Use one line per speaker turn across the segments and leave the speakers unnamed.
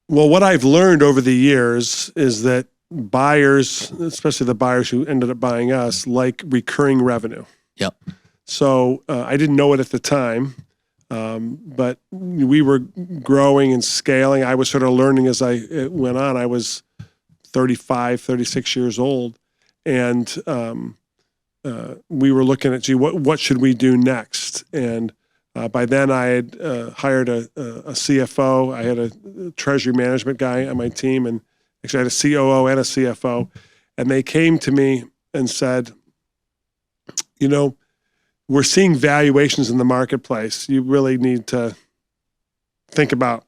Well, what I've learned over the years is that buyers, especially the buyers who ended up buying us, like recurring revenue.
Yep.
So I didn't know it at the time, but we were growing and scaling. I was sort of learning as I went on. I was 35, 36 years old, and we were looking at, gee, what should we do next? And by then I had hired a CFO. I had a treasury management guy on my team, and actually I had a COO and a CFO. And they came to me and said, we're seeing valuations in the marketplace. You really need to think about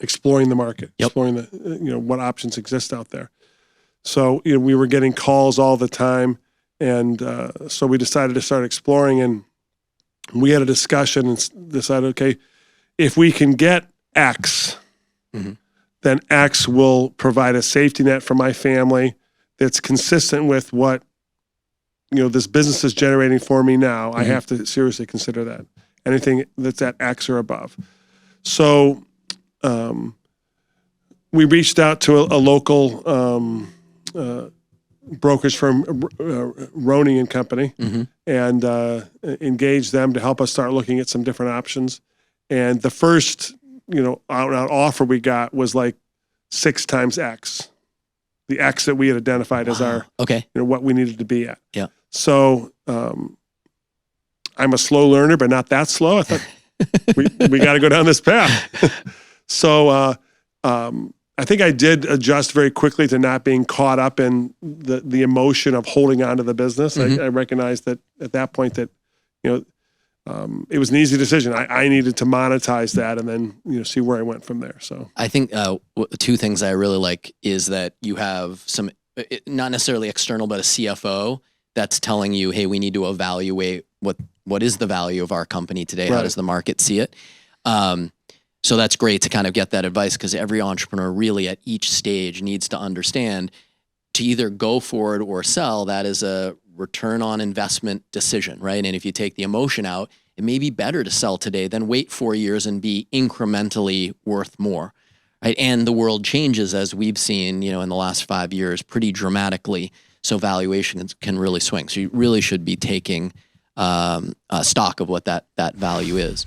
exploring the market, exploring what options exist out there. So, we were getting calls all the time. And so we decided to start exploring, and we had a discussion and decided, okay, if we can get X, then X will provide a safety net for my family that's consistent with what this business is generating for me now. I have to seriously consider that. Anything that's at X or above. So we reached out to a local brokerage firm, Roney and Company, and engaged them to help us start looking at some different options. And the first, out offer we got was like 6 times X, the X that we had identified as our, what we needed to be at.
Yeah.
So I'm a slow learner, but not that slow. I thought we got to go down this path. So I think I did adjust very quickly to not being caught up in the emotion of holding on to the business. I recognized that at that point that, it was an easy decision. I needed to monetize that and then, see where I went from there. So
I think 2 things I really like is that you have some, not necessarily external, but a CFO that's telling you, hey, we need to evaluate what is the value of our company today? Right. How does the market see it? So that's great to kind of get that advice, because every entrepreneur really at each stage needs to understand to either go forward or sell. That is a return on investment decision, right? And if you take the emotion out, it may be better to sell today than wait 4 years and be incrementally worth more, right? And the world changes, as we've seen, in the last 5 years pretty dramatically. So valuations can really swing. So you really should be taking stock of what that value is.